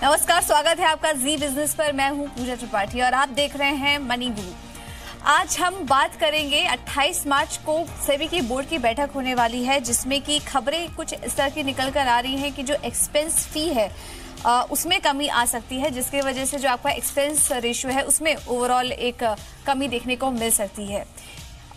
नमस्कार, स्वागत है आपका जी बिजनेस पर। मैं हूं पूजा त्रिपाठी और आप देख रहे हैं मनी गुरु। आज हम बात करेंगे 28 मार्च को सेबी की बोर्ड की बैठक होने वाली है, जिसमें कि खबरें कुछ इस तरह की निकल कर आ रही हैं कि जो एक्सपेंस फी है उसमें कमी आ सकती है, जिसकी वजह से जो आपका एक्सपेंस रेशियो है उसमें ओवरऑल एक कमी देखने को मिल सकती है।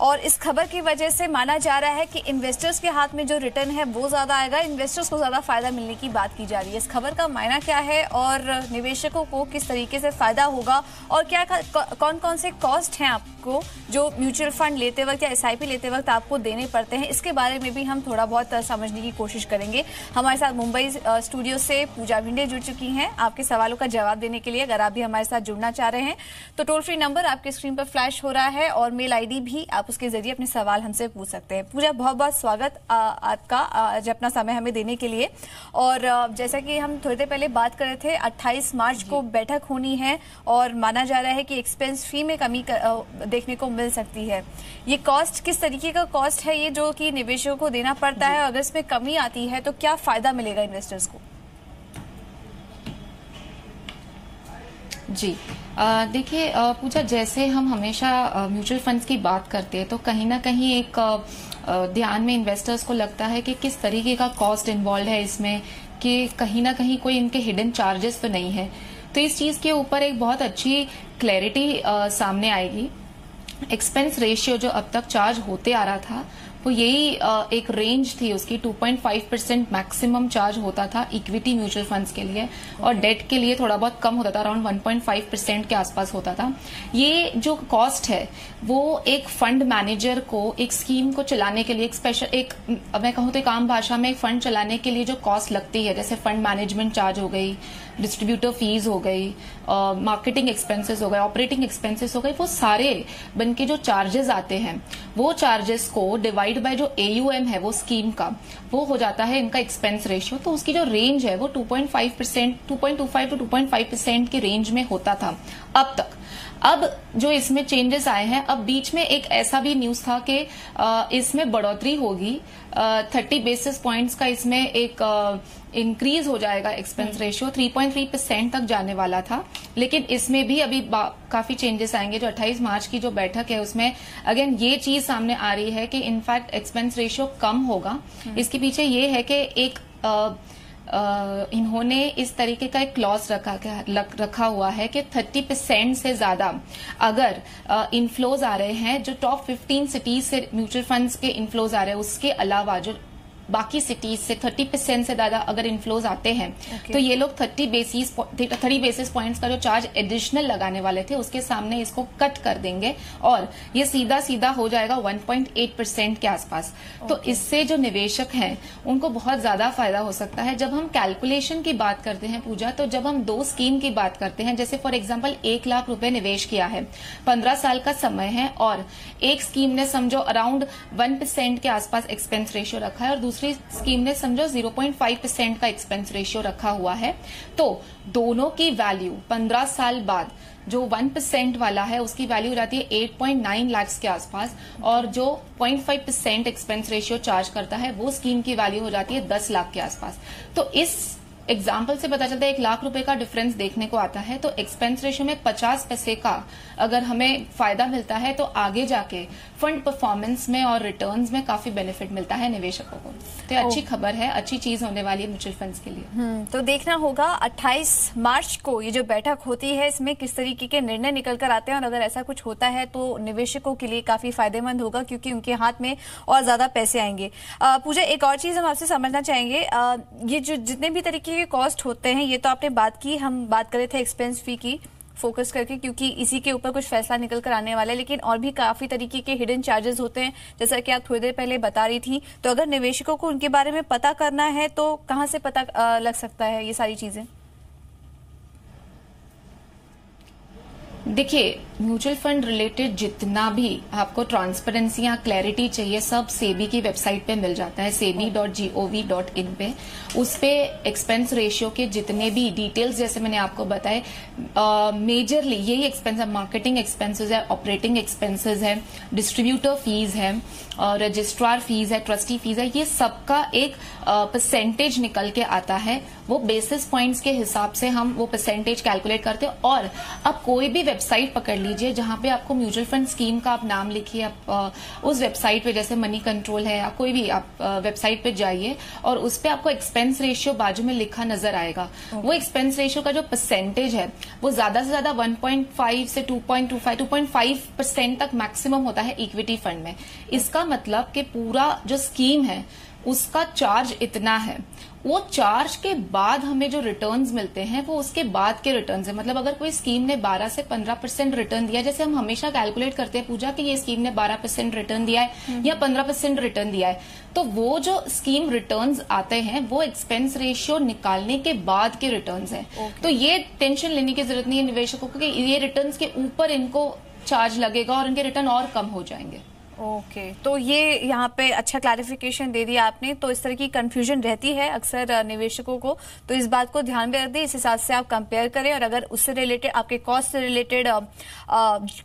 और इस खबर की वजह से माना जा रहा है कि इन्वेस्टर्स के हाथ में जो रिटर्न है वो ज्यादा आएगा, इन्वेस्टर्स को ज्यादा फायदा मिलने की बात की जा रही है। इस खबर का मायना क्या है और निवेशकों को किस तरीके से फायदा होगा और क्या कौन कौन से कॉस्ट हैं आपको जो म्यूचुअल फंड लेते वक्त या एसआईपी लेते वक्त आपको देने पड़ते हैं, इसके बारे में भी हम थोड़ा बहुत समझने की कोशिश करेंगे। हमारे साथ मुंबई स्टूडियो से पूजा भिंडे जुड़ चुकी हैं आपके सवालों का जवाब देने के लिए। अगर आप भी हमारे साथ जुड़ना चाह रहे हैं तो टोल फ्री नंबर आपके स्क्रीन पर फ्लैश हो रहा है और मेल आईडी भी आप उसके जरिए अपने सवाल हमसे पूछ सकते हैं। पूजा, बहुत बहुत स्वागत आपका आज अपना समय हमें देने के लिए। और जैसा कि हम थोड़ी देर पहले बात कर रहे थे, 28 मार्च को बैठक होनी है और माना जा रहा है कि एक्सपेंस फी में कमी देखने को मिल सकती है। ये कॉस्ट किस तरीके का कॉस्ट है ये जो कि निवेशकों को देना पड़ता है? अगर इसमें कमी आती है तो क्या फायदा मिलेगा इन्वेस्टर्स को? जी देखिए पूजा, जैसे हम हमेशा म्यूचुअल फंड्स की बात करते हैं तो कहीं ना कहीं एक ध्यान में इन्वेस्टर्स को लगता है कि किस तरीके का कॉस्ट इन्वॉल्व है इसमें, कि कहीं ना कहीं कोई इनके हिडन चार्जेस तो नहीं है। तो इस चीज के ऊपर एक बहुत अच्छी क्लैरिटी सामने आएगी। एक्सपेंस रेशियो जो अब तक चार्ज होते आ रहा था वो यही एक रेंज थी उसकी, 2.5% मैक्सिमम चार्ज होता था इक्विटी म्यूचुअल फंड्स के लिए और डेट के लिए थोड़ा बहुत कम होता था, अराउंड 1.5% के आसपास होता था। ये जो कॉस्ट है वो एक फंड मैनेजर को एक स्कीम को चलाने के लिए एक स्पेशल मैं कहूँ तो एक आम भाषा में एक फंड चलाने के लिए जो कॉस्ट लगती है, जैसे फंड मैनेजमेंट चार्ज हो गई, डिस्ट्रीब्यूटर फीस हो गई, मार्केटिंग एक्सपेंसेस हो गए, ऑपरेटिंग एक्सपेंसेस हो गए, वो सारे बन के जो चार्जेस आते हैं वो चार्जेस को डिवाइड बाय जो AUM है वो स्कीम का, वो हो जाता है इनका एक्सपेंस रेशियो। तो उसकी जो रेंज है वो 2.25 टू 2.5% के रेंज में होता था अब तक। अब जो इसमें चेंजेस आए हैं, अब बीच में एक ऐसा भी न्यूज था कि इसमें बढ़ोतरी होगी, 30 बेसिस पॉइंट्स का इसमें एक इंक्रीज हो जाएगा एक्सपेंस रेशियो, 3.3% तक जाने वाला था। लेकिन इसमें भी अभी काफी चेंजेस आएंगे। जो 28 मार्च की जो बैठक है उसमें अगेन ये चीज सामने आ रही है कि इनफैक्ट एक्सपेंस रेशियो कम होगा। इसके पीछे ये है कि एक इन्होंने इस तरीके का एक क्लॉज रखा हुआ है कि 30% से ज्यादा अगर इनफ्लोज आ रहे हैं, जो टॉप 15 सिटीज से म्यूचुअल फंड्स के इनफ्लोज आ रहे हैं, उसके अलावा जो बाकी सिटीज से 30% से ज्यादा अगर इनफ्लोज आते हैं तो ये लोग 30 बेसिस पॉइंट्स का जो चार्ज एडिशनल लगाने वाले थे उसके सामने इसको कट कर देंगे और ये सीधा सीधा हो जाएगा 1.8% के आसपास। तो इससे जो निवेशक हैं उनको बहुत ज्यादा फायदा हो सकता है। जब हम कैलकुलेशन की बात करते हैं पूजा, तो जब हम दो स्कीम की बात करते हैं, जैसे फॉर एग्जाम्पल 1 लाख रुपए निवेश किया है, 15 साल का समय है और एक स्कीम ने समझो अराउंड 1% के आसपास एक्सपेंस रेशियो रखा है और दूसरी स्कीम ने समझो 0.5% का एक्सपेंस रेशियो रखा हुआ है, तो दोनों की वैल्यू 15 साल बाद जो 1% वाला है उसकी वैल्यू हो जाती है 8.9 लाख के आसपास और जो 0.5% एक्सपेंस रेशियो चार्ज करता है वो स्कीम की वैल्यू हो जाती है 10 लाख के आसपास। तो इस एग्जाम्पल से पता चलता है 1 लाख रुपए का डिफरेंस देखने को आता है। तो एक्सपेंस रेशियो में 50 पैसे का अगर हमें फायदा मिलता है तो आगे जाके फंड परफॉर्मेंस में और रिटर्न्स में काफी बेनिफिट मिलता है निवेशकों को। तो अच्छी खबर है, अच्छी चीज होने वाली है म्यूचुअल फंड्स के लिए। तो देखना होगा 28 मार्च को ये जो बैठक होती है इसमें किस तरीके के निर्णय निकल कर आते हैं और अगर ऐसा कुछ होता है तो निवेशकों के लिए काफी फायदेमंद होगा क्योंकि उनके हाथ में और ज्यादा पैसे आएंगे। पूजा, एक और चीज हम आपसे समझना चाहेंगे, ये जो जितने भी तरीके के कॉस्ट होते हैं, ये तो आपने बात की, हम बात कर रहे थे एक्सपेंस फी की फोकस करके क्योंकि इसी के ऊपर कुछ फैसला निकल कर आने वाला है, लेकिन और भी काफी तरीके के हिडन चार्जेस होते हैं जैसा कि आप थोड़ी देर पहले बता रही थी। तो अगर निवेशकों को उनके बारे में पता करना है तो कहां से पता लग सकता है ये सारी चीजें? देखिए, म्यूचुअल फंड रिलेटेड जितना भी आपको ट्रांसपेरेंसी या क्लैरिटी चाहिए सब सेबी की वेबसाइट पे मिल जाता है, sebi.gov.in पे। उस पे एक्सपेंस रेशियो के जितने भी डिटेल्स जैसे मैंने आपको बताए, मेजरली यही एक्सपेंस है, मार्केटिंग एक्सपेंसेस है, ऑपरेटिंग एक्सपेंसेस है, डिस्ट्रीब्यूटर फीस है, रजिस्ट्रार फीस है, ट्रस्टी फीस है, ये सबका एक परसेंटेज निकल के आता है वो बेसिस पॉइंट्स के हिसाब से हम वो परसेंटेज कैलकुलेट करते हैं। और आप कोई भी वेबसाइट पकड़ लीजिए जहां पे आपको म्यूचुअल फंड स्कीम का आप नाम लिखिए, आप उस वेबसाइट पे जैसे मनी कंट्रोल है या कोई भी आप वेबसाइट पे जाइए और उस पे आपको एक्सपेंस रेशियो बाजू में लिखा नजर आएगा। वो एक्सपेंस रेशियो का जो परसेंटेज है वो ज्यादा से ज्यादा 1.5 से 2.5% तक मैक्सिमम होता है इक्विटी फंड में। इसका मतलब कि पूरा जो स्कीम है उसका चार्ज इतना है, वो चार्ज के बाद हमें जो रिटर्न्स मिलते हैं वो उसके बाद के रिटर्न्स है। मतलब अगर कोई स्कीम ने 12 से 15% रिटर्न दिया, जैसे हम हमेशा कैलकुलेट करते हैं पूजा कि ये स्कीम ने 12% रिटर्न दिया है या 15% रिटर्न दिया है, तो वो जो स्कीम रिटर्न्स आते हैं वो एक्सपेंस रेशियो निकालने के बाद के रिटर्न्स हैं। तो ये टेंशन लेने की जरूरत नहीं है निवेशकों को कि ये रिटर्न्स के ऊपर इनको चार्ज लगेगा और इनके रिटर्न और कम हो जाएंगे। ओके, तो ये यहाँ पे अच्छा क्लैरिफिकेशन दे दिया आपने। तो इस तरह की कंफ्यूजन रहती है अक्सर निवेशकों को, तो इस बात को ध्यान में रख दें, इस हिसाब से आप कंपेयर करें। और अगर उससे रिलेटेड आपके कॉस्ट से रिलेटेड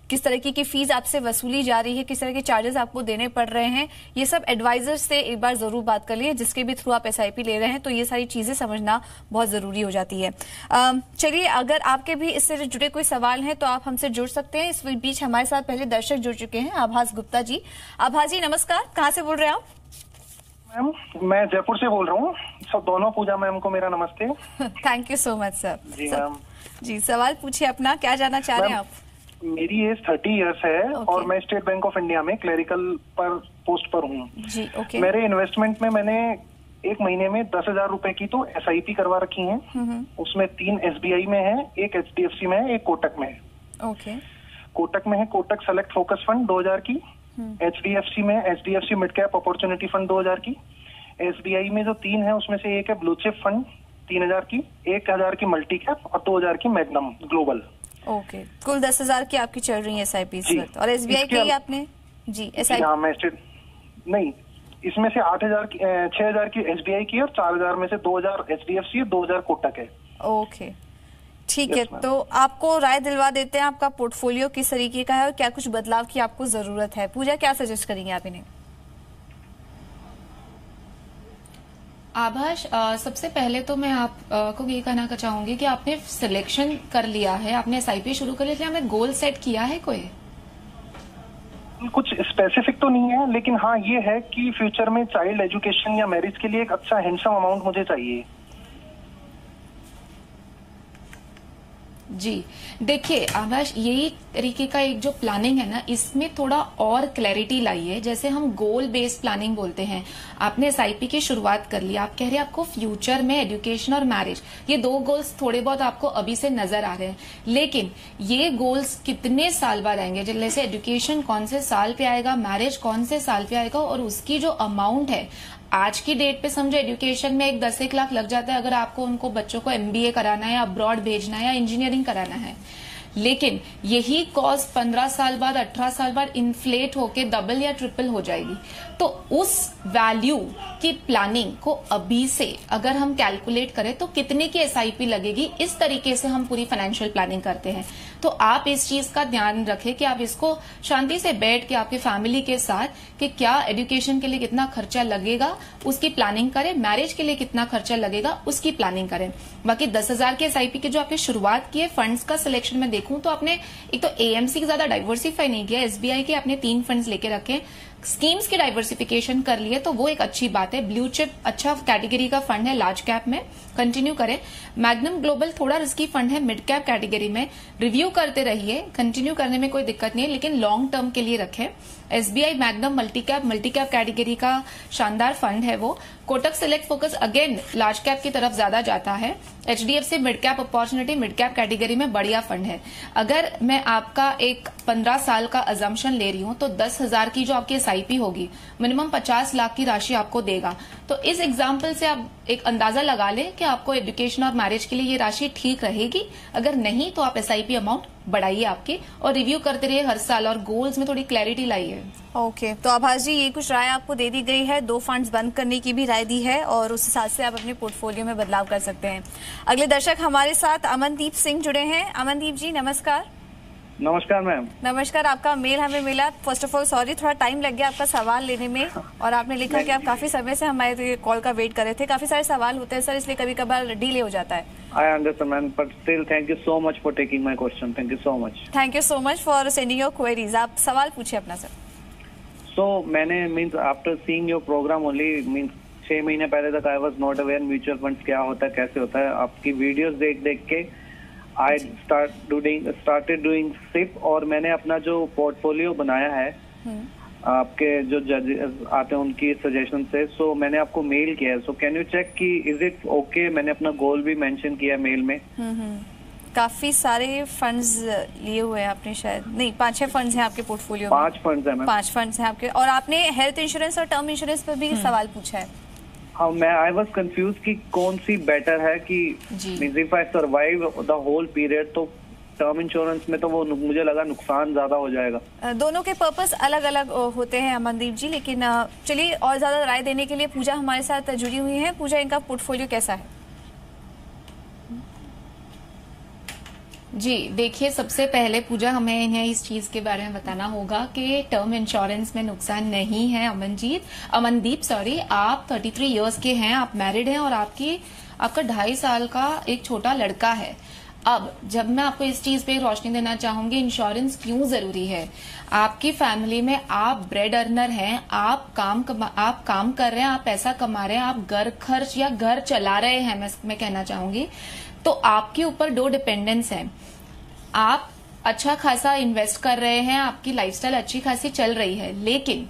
किस तरह की फीस आपसे वसूली जा रही है, किस तरह के चार्जेस आपको देने पड़ रहे हैं, ये सब एडवाइजर से एक बार जरूर बात कर लीजिए, जिसके भी थ्रू आप SIP ले रहे हैं। तो ये सारी चीजें समझना बहुत जरूरी हो जाती है। चलिए, अगर आपके भी इससे जुड़े कोई सवाल हैं तो आप हमसे जुड़ सकते हैं। इस बीच हमारे साथ पहले दर्शक जुड़ चुके हैं, आभास गुप्ता जी। आभास जी नमस्कार, कहाँ से बोल रहे हैं आप? मैम, मैं जयपुर से बोल रहा हूँ। सब दोनों पूजा मैम को मेरा नमस्ते। Thank you so much sir. जी मैम। जी, सवाल पूछिए अपना, क्या जानना चाह रहे हैं आप? मेरी एज 30 इयर्स है और मैं स्टेट बैंक ऑफ इंडिया में क्लरिकल पर पोस्ट पर हूँ जी। ओके। मेरे इन्वेस्टमेंट में मैंने एक महीने में 10,000 रुपए की तो SIP करवा रखी है। उसमें 3 SBI में है, एक HDFC में है, एक कोटक में है। ओके। कोटक में है कोटक सेलेक्ट फोकस फंड 2000 की, HDFC में HDFC mid cap opportunity fund 2000 की, SBI में जो 3 है उसमें से एक है ब्लू चिप फंड 3000 की, 1000 की मल्टी कैप और 2000 की मैग्नम ग्लोबल। ओके, कुल 10,000 की आपकी चल रही है SIP इस वक्त। और SBI की आपने? जी, SIP। हाँ, मैं नहीं, इसमें से 6,000 की SBI की और 4,000 में से 2,000 HDFC और 2,000 कोटक है। ओके, ठीक है। तो आपको राय दिलवा देते हैं, आपका पोर्टफोलियो किस तरीके का है और क्या कुछ बदलाव की आपको जरूरत है। पूजा, क्या सजेस्ट करेंगे आप इन्हें? आभाष, सबसे पहले तो मैं आपको ये कहना चाहूंगी कि आपने सिलेक्शन कर लिया है, आपने SIP शुरू कर लिया, आपने गोल सेट किया है कोई? कुछ स्पेसिफिक तो नहीं है, लेकिन हाँ ये है कि फ्यूचर में चाइल्ड एजुकेशन या मैरिज के लिए एक अच्छा हैंडसम अमाउंट मुझे चाहिए। जी देखिए आभाष, यही तरीके का एक जो प्लानिंग है ना, इसमें थोड़ा और क्लैरिटी लाइए। जैसे हम गोल बेस्ड प्लानिंग बोलते हैं, आपने SIP की शुरुआत कर ली, आप कह रहे हैं आपको फ्यूचर में एजुकेशन और मैरिज, ये 2 गोल्स थोड़े बहुत आपको अभी से नजर आ रहे हैं, लेकिन ये गोल्स कितने साल बाद आएंगे? जैसे एजुकेशन कौन से साल पे आएगा, मैरिज कौन से साल पे आएगा, और उसकी जो अमाउंट है आज की डेट पे समझो एजुकेशन में 10-1 लाख लग जाता है अगर आपको उनको बच्चों को MBA कराना है, अब्रॉड भेजना है या इंजीनियरिंग कराना है। लेकिन यही कॉस्ट 15 साल बाद, 18 साल बाद इन्फ्लेट होके डबल या ट्रिपल हो जाएगी। तो उस वैल्यू की प्लानिंग को अभी से अगर हम कैलकुलेट करें तो कितने की SIP लगेगी, इस तरीके से हम पूरी फाइनेंशियल प्लानिंग करते हैं। तो आप इस चीज का ध्यान रखें कि आप इसको शांति से बैठ के आपके फैमिली के साथ कि क्या एजुकेशन के लिए कितना खर्चा लगेगा उसकी प्लानिंग करें, मैरिज के लिए कितना खर्चा लगेगा उसकी प्लानिंग करें। बाकी 10,000 के SIP की जो आपने शुरुआत की है, फंड्स का सिलेक्शन में देखूं तो आपने एक तो AMC ज्यादा डाइवर्सिफाई नहीं किया, SBI के आपने 3 फंड्स लेके रखे, स्कीम्स की डाइवर्सिफिकेशन कर लिए, तो वो एक अच्छी बात है। ब्लू चिप अच्छा कैटेगरी का फंड है, लार्ज कैप में कंटिन्यू करें। मैग्नम ग्लोबल थोड़ा रिस्की फंड है, मिड कैप कैटेगरी में, रिव्यू करते रहिए, कंटिन्यू करने में कोई दिक्कत नहीं है, लेकिन लॉन्ग टर्म के लिए रखें। SBI magnum multi cap category का शानदार फंड है वो। Kotak select focus again large cap की तरफ ज्यादा जाता है। HDFC mid cap opportunity mid cap category में बढ़िया फंड है। अगर मैं आपका एक 15 साल का अजम्पशन ले रही हूं तो 10,000 की जो आपकी SIP होगी मिनिमम 50 लाख की राशि आपको देगा। तो इस एग्जाम्पल से आप एक अंदाजा लगा लें कि आपको एजुकेशन और मैरिज के लिए ये राशि ठीक रहेगी। अगर नहीं तो आप SIP अमाउंट बढ़ाइए आपकी और रिव्यू करते रहिए हर साल, और गोल्स में थोड़ी क्लैरिटी लाइए। ओके, तो आभास जी ये कुछ राय आपको दे दी गई है, 2 फंड्स बंद करने की भी राय दी है और उस हिसाब से आप अपने पोर्टफोलियो में बदलाव कर सकते हैं। अगले दर्शक हमारे साथ अमनदीप सिंह जुड़े हैं। अमनदीप जी नमस्कार। नमस्कार मैम। नमस्कार, आपका मेल हमें मिला। फर्स्ट ऑफ ऑल सॉरी, थोड़ा टाइम लग गया आपका सवाल लेने में, और आपने लिखा कि आप काफी समय से हमारे कॉल का वेट कर रहे थे। काफी सारे सवाल होते हैं सर, इसलिए कभी कभार डिले हो जाता है। I understand ma'am, but still thank you so much for taking my question. Thank you so much. Thank you so much for sending your queries. आप सवाल पूछिए अपना सर। सो मैंने means after seeing your programme only means 6 महीने पहले तक I was not aware mutual funds क्या होता है, कैसे होता है। आपकी वीडियोस देख देख के आई स्टार्टेड डूइंग सिप, और मैंने अपना जो पोर्टफोलियो बनाया है आपके जो जजेस आते हैं उनकी सजेशन से, सो मैंने आपको मेल किया है। सो कैन यू चेक कि इज इट ओके? मैंने अपना गोल भी मेंशन किया है मेल में। काफी सारे फंड्स लिए हुए हैं आपने, शायद नहीं 5-6 फंड्स हैं आपके पोर्टफोलियो में। 5 फंड्स हैं मैम। 5 फंड्स हैं आपके, और आपने हेल्थ इंश्योरेंस और टर्म इंश्योरेंस पर भी सवाल पूछा है। हाँ, मैं आई वाज कंफ्यूज कि कौन सी बेटर है कि if I survive the whole period तो टर्म इंश्योरेंस में तो वो मुझे लगा नुकसान ज्यादा हो जाएगा। दोनों के पर्पस अलग अलग होते हैं अमनदीप जी, लेकिन चलिए और ज्यादा राय देने के लिए पूजा हमारे साथ जुड़ी हुई है। पूजा, इनका पोर्टफोलियो कैसा है? जी देखिए, सबसे पहले पूजा हमें इन्हें इस चीज के बारे में बताना होगा कि टर्म इंश्योरेंस में नुकसान नहीं है। अमनदीप सॉरी, आप 33 इयर्स के हैं, आप मैरिड हैं, और आपका 2.5 साल का एक छोटा लड़का है। अब जब मैं आपको इस चीज पे रोशनी देना चाहूंगी इंश्योरेंस क्यों जरूरी है। आपकी फैमिली में आप ब्रेड अर्नर हैं, आप काम कर रहे हैं, आप पैसा कमा रहे हैं, आप घर खर्च या घर चला रहे हैं, मैं कहना चाहूंगी, तो आपके ऊपर 2 डिपेंडेंस हैं। आप अच्छा खासा इन्वेस्ट कर रहे हैं, आपकी लाइफस्टाइल अच्छी खासी चल रही है, लेकिन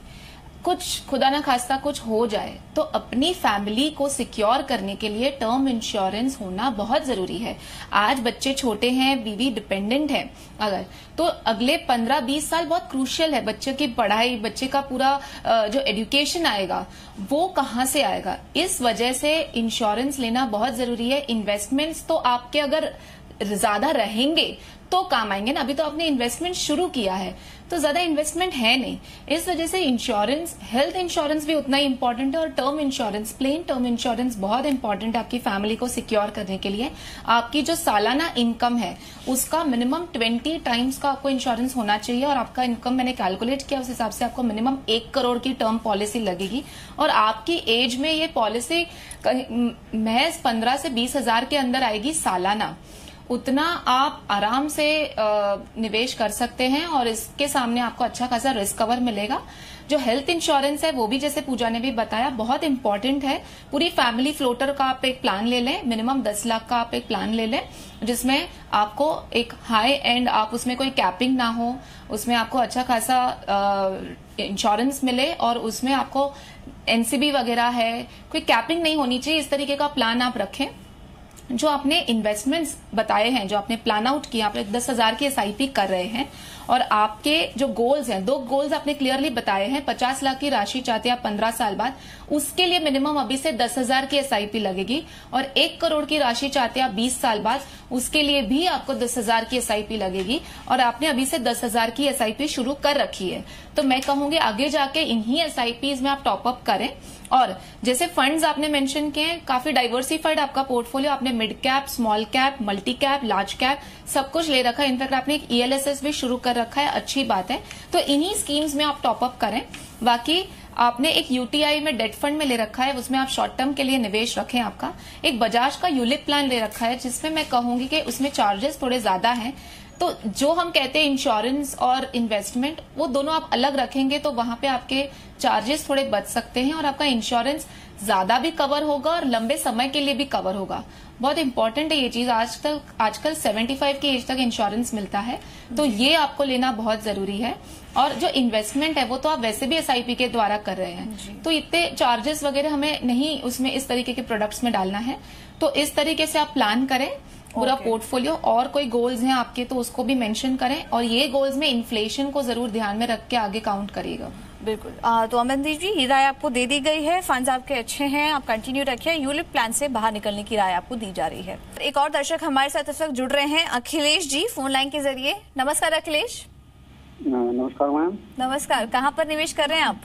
कुछ खुदा ना खास्ता कुछ हो जाए तो अपनी फैमिली को सिक्योर करने के लिए टर्म इंश्योरेंस होना बहुत जरूरी है। आज बच्चे छोटे हैं, बीवी डिपेंडेंट है अगर, तो अगले 15-20 साल बहुत क्रूशियल है। बच्चे की पढ़ाई, बच्चे का पूरा जो एजुकेशन आएगा वो कहाँ से आएगा। इस वजह से इंश्योरेंस लेना बहुत जरूरी है। इन्वेस्टमेंट्स तो आपके अगर ज्यादा रहेंगे तो काम आएंगे ना। अभी तो आपने इन्वेस्टमेंट शुरू किया है तो ज्यादा इन्वेस्टमेंट है नहीं, इस वजह से इंश्योरेंस, हेल्थ इंश्योरेंस भी उतना ही इंपॉर्टेंट है, और term insurance, plain term insurance बहुत इंपॉर्टेंट है आपकी फैमिली को सिक्योर करने के लिए। आपकी जो सालाना इनकम है उसका मिनिमम 20 टाइम्स का आपको इंश्योरेंस होना चाहिए, और आपका इनकम मैंने कैलकुलेट किया, उस हिसाब से आपको मिनिमम 1 करोड़ की टर्म पॉलिसी लगेगी। और आपकी एज में ये पॉलिसी महज 15 से 20 हजार के अंदर आएगी सालाना। उतना आप आराम से निवेश कर सकते हैं, और इसके सामने आपको अच्छा खासा रिस्क कवर मिलेगा। जो हेल्थ इंश्योरेंस है वो भी जैसे पूजा ने भी बताया बहुत इंपॉर्टेंट है। पूरी फैमिली फ्लोटर का आप एक प्लान ले लें, मिनिमम 10 लाख का आप एक प्लान ले लें, जिसमें आपको एक हाई एंड, आप उसमें कोई कैपिंग ना हो, उसमें आपको अच्छा खासा इंश्योरेंस मिले, और उसमें आपको एनसीबी वगैरह है, कोई कैपिंग नहीं होनी चाहिए। इस तरीके का प्लान आप रखें। जो आपने इन्वेस्टमेंट्स बताए हैं, जो आपने प्लान आउट किया, आप 10,000 की एसआईपी कर रहे हैं, और आपके जो गोल्स हैं, 2 गोल्स आपने क्लियरली बताए हैं। 50 लाख की राशि चाहते हैं आप 15 साल बाद, उसके लिए मिनिमम अभी से 10,000 की एसआईपी लगेगी, और 1 करोड़ की राशि चाहते हैं आप 20 साल बाद, उसके लिए भी आपको 10,000 की एसआईपी लगेगी, और आपने अभी से 10,000 की एसआईपी शुरू कर रखी है। तो मैं कहूंगी आगे जाके इन्हीं एसआईपीज में आप टॉपअप करें। और जैसे फंड्स आपने मेंशन किए हैं, काफी डाइवर्सिफाइड आपका पोर्टफोलियो, आपने mid cap, small cap, multi cap, large cap सब कुछ ले रखा है। इनफैक्ट आपने एक ईएलएसएस भी शुरू कर रखा है, अच्छी बात है। तो इन्हीं स्कीम्स में आप टॉपअप करें। बाकी आपने एक यूटीआई में डेट फंड में ले रखा है, उसमें आप शॉर्ट टर्म के लिए निवेश रखें। आपका एक बजाज का यूलिप प्लान ले रखा है, जिसमें मैं कहूंगी कि उसमें चार्जेस थोड़े ज्यादा हैं। तो जो हम कहते हैं इंश्योरेंस और इन्वेस्टमेंट, वो दोनों आप अलग रखेंगे तो वहां पे आपके चार्जेस थोड़े बच सकते हैं, और आपका इंश्योरेंस ज्यादा भी कवर होगा और लंबे समय के लिए भी कवर होगा। बहुत इंपॉर्टेंट है ये चीज। आजकल 75 की एज तक इंश्योरेंस मिलता है, तो ये आपको लेना बहुत जरूरी है। और जो इन्वेस्टमेंट है वो तो आप वैसे भी एसआईपी के द्वारा कर रहे हैं, तो इतने चार्जेस वगैरह हमें नहीं उसमें इस तरीके के प्रोडक्ट्स में डालना है। तो इस तरीके से आप प्लान करें पूरा पोर्टफोलियो। और कोई गोल्स हैं आपके तो उसको भी मेंशन करें, और ये गोल्स में इन्फ्लेशन को जरूर ध्यान में रख के आगे काउंट करिएगा। बिल्कुल। तो अमनदीप जी, ये राय आपको दे दी गई है, फंड्स आपके अच्छे हैं, आप कंटिन्यू रखिए। यूलिप प्लान से बाहर निकलने की राय आपको दी जा रही है। एक और दर्शक हमारे साथ इस वक्त जुड़ रहे हैं, अखिलेश जी, फोन लाइन के जरिए। नमस्कार अखिलेश। नमस्कार मैम। नमस्कार, कहाँ पर निवेश कर रहे हैं आप?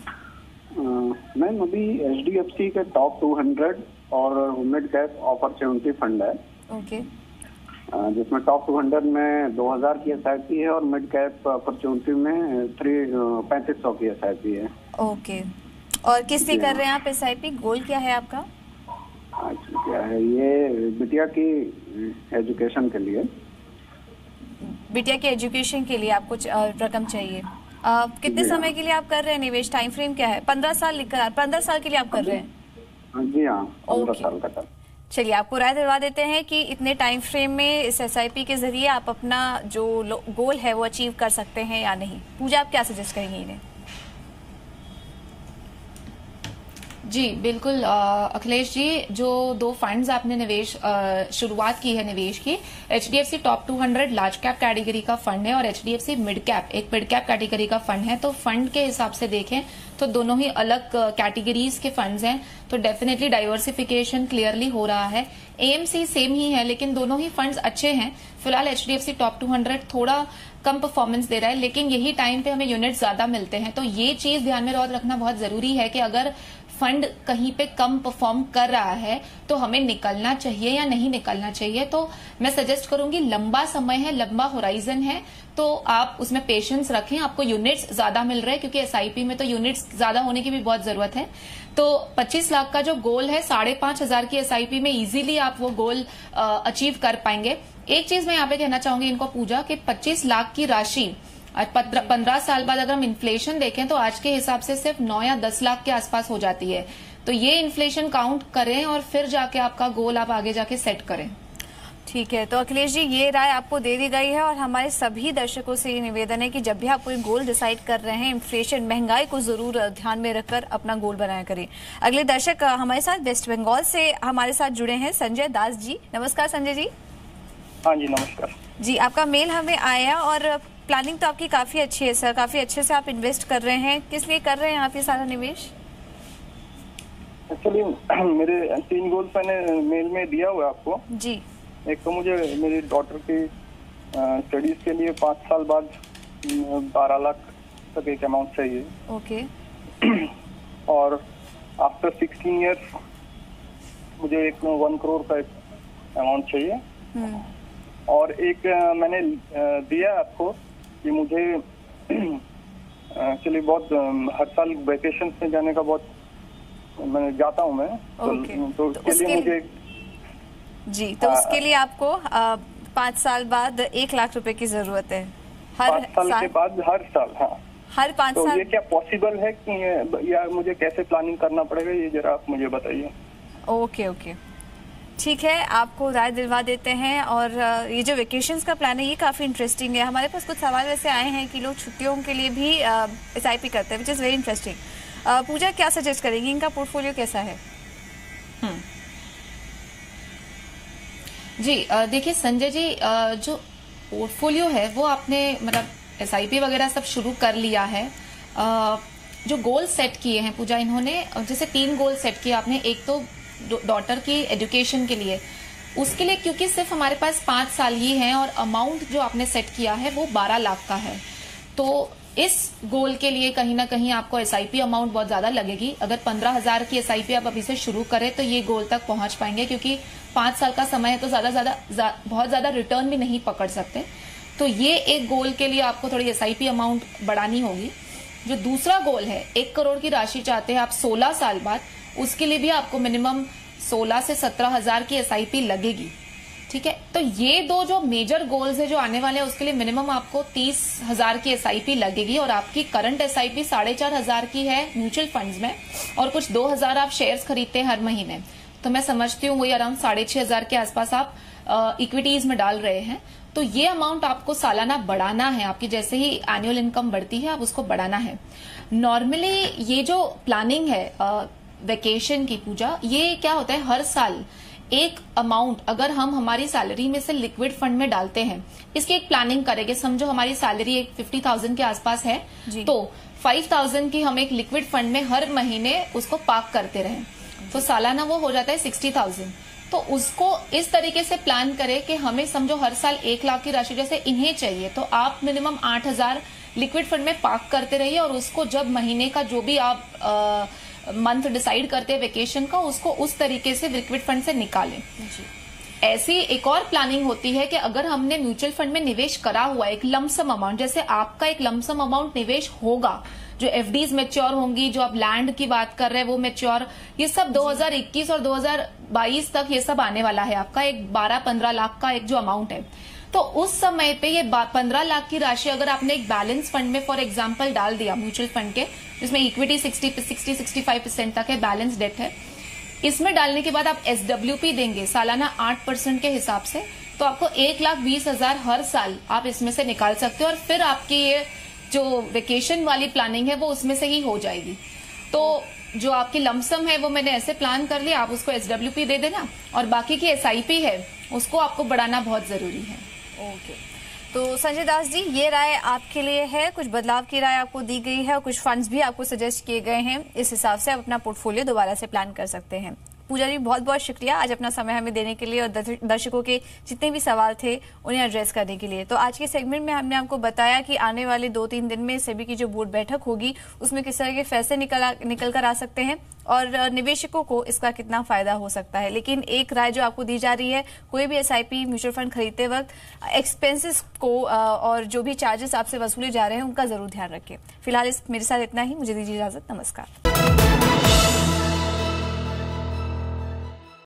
मैम अभी HDFC के टॉप 200 और मिड कैप ऑफर 70 फंड है। ओके। जिसमें टॉप 200 में 2000 की SIP है और मिड कैप अपॉर्चुनिटी में 3500 की SIP है। ओके, और किस लिए कर रहे हैं आप SIP? गोल क्या है आपका? क्या है ये? बिटिया की एजुकेशन के लिए। बिटिया के एजुकेशन के लिए आपको रकम चाहिए। कितने समय के लिए आप कर रहे हैं निवेश? टाइम फ्रेम क्या है? 15 साल लिखकर 15 साल के लिए आप कर रहे हैं? जी हाँ, 15 साल का। चलिए, आपको राय दिलवा देते हैं कि इतने टाइम फ्रेम में इस SIP के जरिए आप अपना जो गोल है वो अचीव कर सकते हैं या नहीं। पूजा, आप क्या सजेस्ट करेंगे इन्हें? जी बिल्कुल अखिलेश जी, जो 2 फंड्स आपने निवेश शुरुआत की है निवेश की, HDFC top 200 large cap category का फंड है और HDFC मिड कैप एक मिड कैप कैटेगरी का फंड है। तो फंड के हिसाब से देखें तो दोनों ही अलग कैटेगरीज के फंड्स हैं, तो डेफिनेटली डाइवर्सिफिकेशन क्लियरली हो रहा है। AMC सेम ही है, लेकिन दोनों ही फंड्स अच्छे हैं। फिलहाल HDFC टॉप 200 थोड़ा कम परफॉर्मेंस दे रहा है, लेकिन यही टाइम पे हमें यूनिट ज्यादा मिलते हैं। तो ये चीज ध्यान में रखना बहुत जरूरी है कि अगर फंड कहीं पे कम परफॉर्म कर रहा है तो हमें निकलना चाहिए या नहीं निकलना चाहिए। तो मैं सजेस्ट करूंगी, लंबा समय है, लंबा होराइजन है, तो आप उसमें पेशेंस रखें। आपको यूनिट्स ज्यादा मिल रहे हैं क्योंकि SIP में तो यूनिट्स ज्यादा होने की भी बहुत जरूरत है। तो 25 लाख का जो गोल है, 5,500 की SIP में इजीली आप वो गोल अचीव कर पाएंगे। एक चीज मैं यहाँ पे कहना चाहूंगी इनको पूजा, कि 25 लाख की राशि 15 साल बाद अगर हम इन्फ्लेशन देखें तो आज के हिसाब से सिर्फ 9 या 10 लाख के आसपास हो जाती है। तो ये इन्फ्लेशन काउंट करें और फिर जाके आपका गोल आप आगे जाके सेट करें। ठीक है, तो अखिलेश जी, ये राय आपको दे दी गई है और हमारे सभी दर्शकों से ये निवेदन है कि जब भी आप कोई गोल डिसाइड कर रहे हैं, इन्फ्लेशन, महंगाई को जरूर ध्यान में रखकर अपना गोल बनाया करें। अगले दर्शक हमारे साथ वेस्ट बंगाल से हमारे साथ जुड़े हैं संजय दास जी। नमस्कार संजय जी। हाँ जी, नमस्कार जी। आपका मेल हमें आया और प्लानिंग तो आपकी काफी अच्छी है सर, काफी अच्छे से आप इन्वेस्ट कर रहे हैं। किस लिए कर रहे हैं आप ये सारा निवेश? एक्चुअली मेरे 3 गोल्स मैंने मेल में दिया हुआ है आपको जी। एक तो मुझे मेरी डॉटर की स्टडीज के लिए 5 साल बाद 12 लाख तक एक अमाउंट चाहिए। ओके। और आफ्टर 16 इयर्स मुझे 1 करोड़ का अमाउंट चाहिए। और एक मैंने दिया आपको कि मुझे एक्चुअली बहुत हर साल वेकेशन में जाने का बहुत मैं जाता हूँ मैं। तो उसके लिए मुझे जी, तो उसके लिए आपको 5 साल बाद 1 लाख रुपए की जरूरत है। हर 5 साल के बाद हर साल? हाँ, हर 5 तो साल। ये क्या पॉसिबल है कि या मुझे कैसे प्लानिंग करना पड़ेगा, ये जरा आप मुझे बताइए। ओके ओके, ठीक है, आपको राय दिलवा देते हैं। और ये जो वेकेशंस का प्लान है ये काफ़ी इंटरेस्टिंग है। हमारे पास कुछ सवाल वैसे आए हैं कि लोग छुट्टियों के लिए भी SIP करते हैं, विच इज़ वेरी इंटरेस्टिंग। पूजा, क्या सजेस्ट करेंगी, इनका पोर्टफोलियो कैसा है? जी देखिए संजय जी, जो पोर्टफोलियो है वो आपने मतलब SIP वगैरह सब शुरू कर लिया है। जो गोल सेट किए हैं पूजा इन्होंने, जैसे 3 गोल सेट किए आपने। एक तो डॉटर की एजुकेशन के लिए, उसके लिए क्योंकि सिर्फ हमारे पास 5 साल ही हैं और अमाउंट जो आपने सेट किया है वो 12 लाख का है, तो इस गोल के लिए कहीं ना कहीं आपको SIP अमाउंट बहुत ज्यादा लगेगी। अगर 15,000 की SIP आप अभी से शुरू करें तो ये गोल तक पहुंच पाएंगे, क्योंकि 5 साल का समय है तो बहुत ज्यादा रिटर्न भी नहीं पकड़ सकते। तो ये एक गोल के लिए आपको थोड़ी SIP अमाउंट बढ़ानी होगी। जो दूसरा गोल है, 1 करोड़ की राशि चाहते हैं आप 16 साल बाद, उसके लिए भी आपको मिनिमम 16 से 17,000 की SIP लगेगी। ठीक है, तो ये 2 जो मेजर गोल्स है जो आने वाले हैं उसके लिए मिनिमम आपको 30,000 की SIP लगेगी। और आपकी करंट SIP 4,500 की है म्यूचुअल फंड्स में, और कुछ 2,000 आप शेयर्स खरीदते हैं हर महीने, तो मैं समझती हूँ वही अराउंड 6,500 के आसपास आप इक्विटीज में डाल रहे हैं। तो ये अमाउंट आपको सालाना बढ़ाना है। आपकी जैसे ही एनुअल इनकम बढ़ती है आप उसको बढ़ाना है। नॉर्मली ये जो प्लानिंग है वेकेशन की पूजा, ये क्या होता है, हर साल एक अमाउंट अगर हम हमारी सैलरी में से लिक्विड फंड में डालते हैं, इसकी एक प्लानिंग करेंगे। समझो हमारी सैलरी एक 50,000 के आसपास है, तो 5,000 की हम एक लिक्विड फंड में हर महीने उसको पार्क करते रहें, तो सालाना वो हो जाता है 60,000। तो उसको इस तरीके से प्लान करें कि हमें समझो हर साल 1 लाख की राशि जैसे इन्हें चाहिए, तो आप मिनिमम 8,000 लिक्विड फंड में पार्क करते रहिए, और उसको जब महीने का जो भी आप मंथ डिसाइड करते हैं वेकेशन का, उसको उस तरीके से लिक्विड फंड से निकालें। जी, ऐसी एक और प्लानिंग होती है कि अगर हमने म्यूचुअल फंड में निवेश करा हुआ है एक लमसम अमाउंट, जैसे आपका एक लमसम अमाउंट निवेश होगा, जो एफडीज मैच्योर होंगी, जो आप लैंड की बात कर रहे हैं वो मैच्योर, ये सब 2021 और 2022 तक ये सब आने वाला है। आपका एक 12-15 लाख का एक जो अमाउंट है, तो उस समय पे ये 15 लाख की राशि अगर आपने एक बैलेंस फंड में फॉर एग्जांपल डाल दिया म्यूचुअल फंड के, जिसमें इक्विटी 60-65% तक है, बैलेंस डेट है, इसमें डालने के बाद आप SWP देंगे सालाना 8% के हिसाब से, तो आपको 1,20,000 हर साल आप इसमें से निकाल सकते हो और फिर आपकी ये जो वेकेशन वाली प्लानिंग है वो उसमें से ही हो जाएगी। तो जो आपकी लमसम है वो मैंने ऐसे प्लान कर लिया, आप उसको SWP दे देना और बाकी की SIP है उसको आपको बढ़ाना बहुत जरूरी है। ओके, तो संजय दास जी, ये राय आपके लिए है, कुछ बदलाव की राय आपको दी गई है और कुछ फंड्स भी आपको सजेस्ट किए गए हैं, इस हिसाब से आप अपना पोर्टफोलियो दोबारा से प्लान कर सकते हैं। पूजा जी, बहुत बहुत शुक्रिया आज अपना समय हमें देने के लिए और दर्शकों के जितने भी सवाल थे उन्हें एड्रेस करने के लिए। तो आज के सेगमेंट में हमने आपको बताया कि आने वाले 2-3 दिन में सेबी की जो बोर्ड बैठक होगी उसमें किस तरह के फैसले निकल कर आ सकते हैं और निवेशकों को इसका कितना फायदा हो सकता है। लेकिन एक राय जो आपको दी जा रही है, कोई भी SIP म्यूचुअल फंड खरीदते वक्त एक्सपेंसेस को और जो भी चार्जेस आपसे वसूले जा रहे हैं उनका जरूर ध्यान रखें। फिलहाल मेरे साथ इतना ही, मुझे दीजिए इजाजत, नमस्कार।